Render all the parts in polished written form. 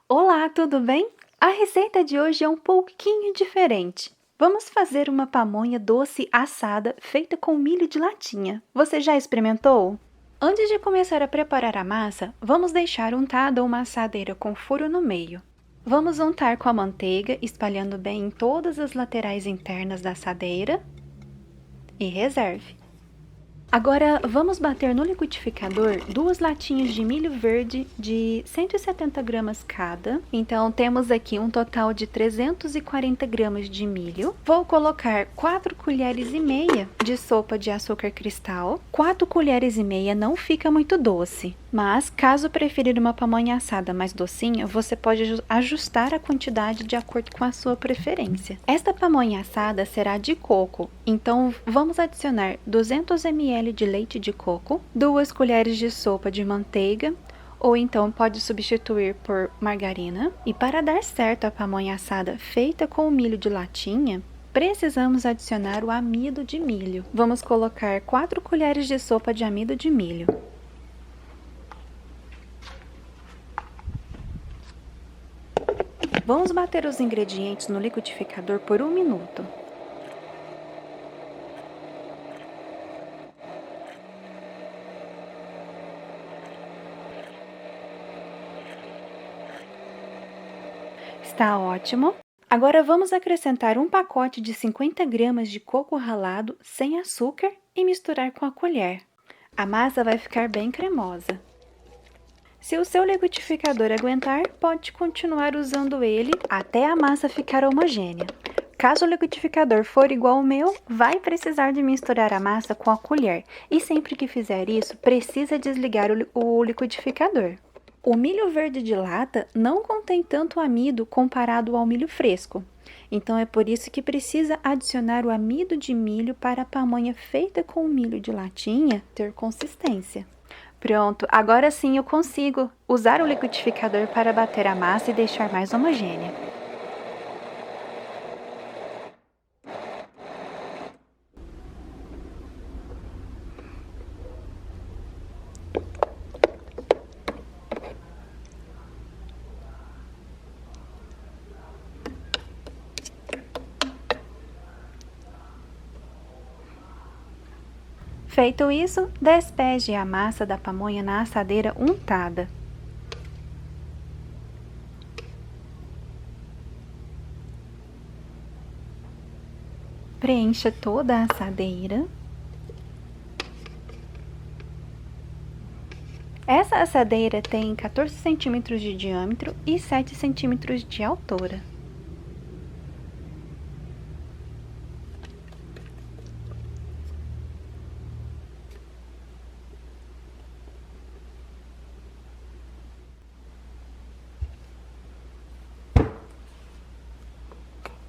Olá, tudo bem? A receita de hoje é um pouquinho diferente. Vamos fazer uma pamonha doce assada feita com milho de latinha. Você já experimentou? Antes de começar a preparar a massa, vamos deixar untada uma assadeira com furo no meio. Vamos untar com a manteiga, espalhando bem em todas as laterais internas da assadeira e reserve. Agora, vamos bater no liquidificador 2 latinhas de milho verde de 170 gramas cada. Então, temos aqui um total de 340 gramas de milho. Vou colocar 4 colheres e meia de sopa de açúcar cristal. 4 colheres e meia não fica muito doce, mas caso preferir uma pamonha assada mais docinha, você pode ajustar a quantidade de acordo com a sua preferência. Esta pamonha assada será de coco, então vamos adicionar 200 ml de leite de coco, 2 colheres de sopa de manteiga, ou então pode substituir por margarina. E para dar certo a pamonha assada feita com o milho de latinha, precisamos adicionar o amido de milho. Vamos colocar 4 colheres de sopa de amido de milho. Vamos bater os ingredientes no liquidificador por 1 minuto. Está ótimo. Agora vamos acrescentar um pacote de 50 gramas de coco ralado sem açúcar e misturar com a colher. A massa vai ficar bem cremosa. Se o seu liquidificador aguentar, pode continuar usando ele até a massa ficar homogênea. Caso o liquidificador for igual ao meu, vai precisar de misturar a massa com a colher. E sempre que fizer isso, precisa desligar o liquidificador. O milho verde de lata não contém tanto amido comparado ao milho fresco. Então é por isso que precisa adicionar o amido de milho para a pamonha feita com o milho de latinha ter consistência. Pronto, agora sim eu consigo usar o liquidificador para bater a massa e deixar mais homogênea. Feito isso, despeje a massa da pamonha na assadeira untada. Preencha toda a assadeira. Essa assadeira tem 14 centímetros de diâmetro e 7 centímetros de altura.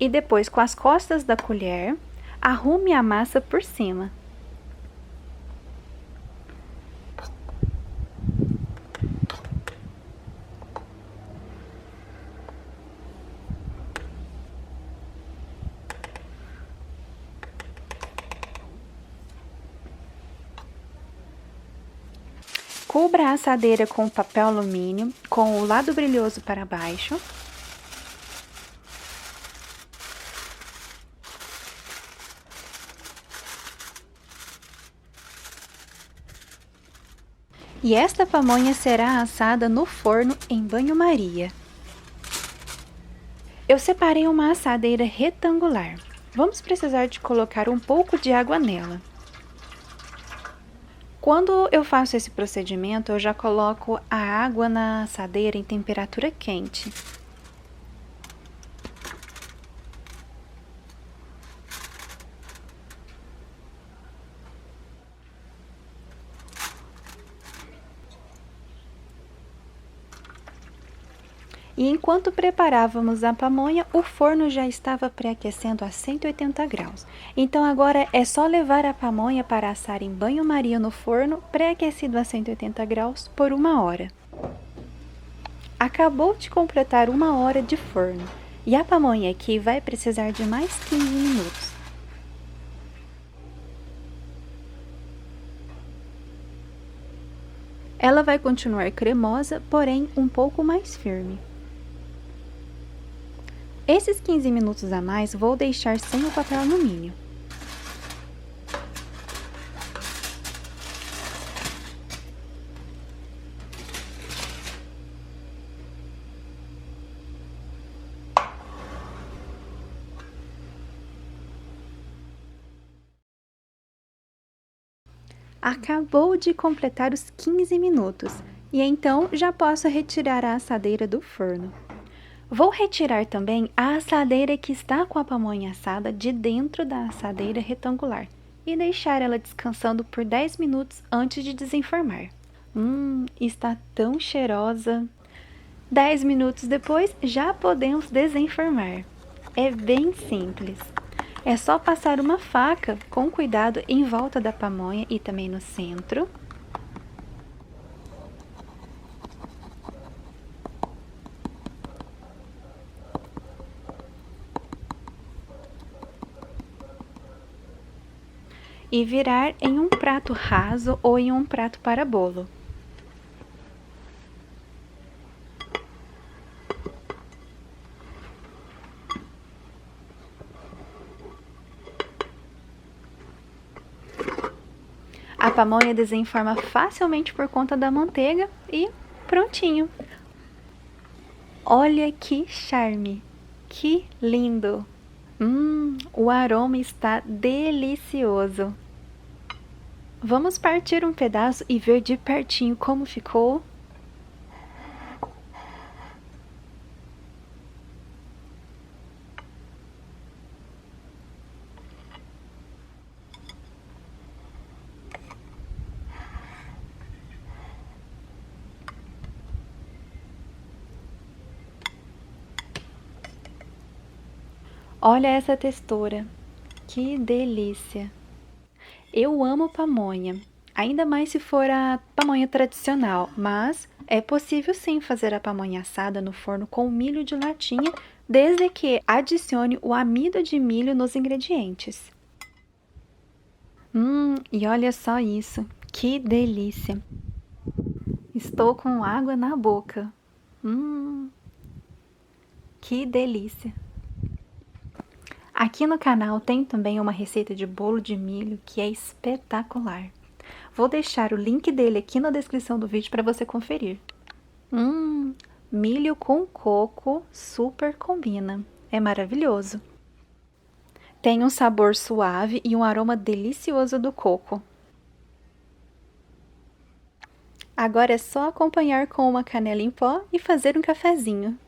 E depois, com as costas da colher, arrume a massa por cima. Cubra a assadeira com papel alumínio, com o lado brilhoso para baixo. E esta pamonha será assada no forno em banho-maria. Eu separei uma assadeira retangular. Vamos precisar de colocar um pouco de água nela. Quando eu faço esse procedimento, eu já coloco a água na assadeira em temperatura quente. E enquanto preparávamos a pamonha, o forno já estava pré-aquecendo a 180 graus. Então agora é só levar a pamonha para assar em banho-maria no forno, pré-aquecido a 180 graus, por 1 hora. Acabou de completar 1 hora de forno. E a pamonha aqui vai precisar de mais 15 minutos. Ela vai continuar cremosa, porém um pouco mais firme. Esses 15 minutos a mais vou deixar sem o papel alumínio. Acabou de completar os 15 minutos e então já posso retirar a assadeira do forno. Vou retirar também a assadeira que está com a pamonha assada de dentro da assadeira retangular e deixar ela descansando por 10 minutos antes de desenformar. Está tão cheirosa! 10 minutos depois já podemos desenformar. É bem simples. É só passar uma faca com cuidado em volta da pamonha e também no centro. E virar em um prato raso ou em um prato para bolo. A pamonha desenforma facilmente por conta da manteiga e prontinho! Olha que charme! Que lindo! O aroma está delicioso! Vamos partir um pedaço e ver de pertinho como ficou? Olha essa textura! Que delícia! Eu amo pamonha, ainda mais se for a pamonha tradicional, mas é possível sim fazer a pamonha assada no forno com milho de latinha, desde que adicione o amido de milho nos ingredientes. E olha só isso, que delícia! Estou com água na boca. Que delícia! Aqui no canal tem também uma receita de bolo de milho que é espetacular. Vou deixar o link dele aqui na descrição do vídeo para você conferir. Milho com coco super combina. É maravilhoso. Tem um sabor suave e um aroma delicioso do coco. Agora é só acompanhar com uma canela em pó e fazer um cafezinho.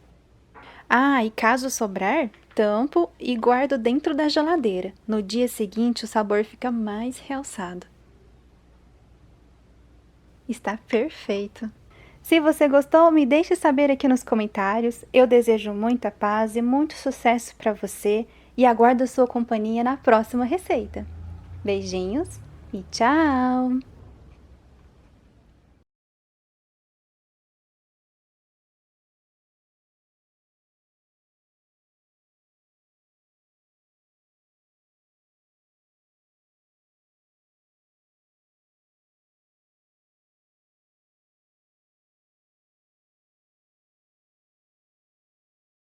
E caso sobrar, tampo e guardo dentro da geladeira. No dia seguinte, o sabor fica mais realçado. Está perfeito! Se você gostou, me deixe saber aqui nos comentários. Eu desejo muita paz e muito sucesso para você e aguardo a sua companhia na próxima receita. Beijinhos e tchau!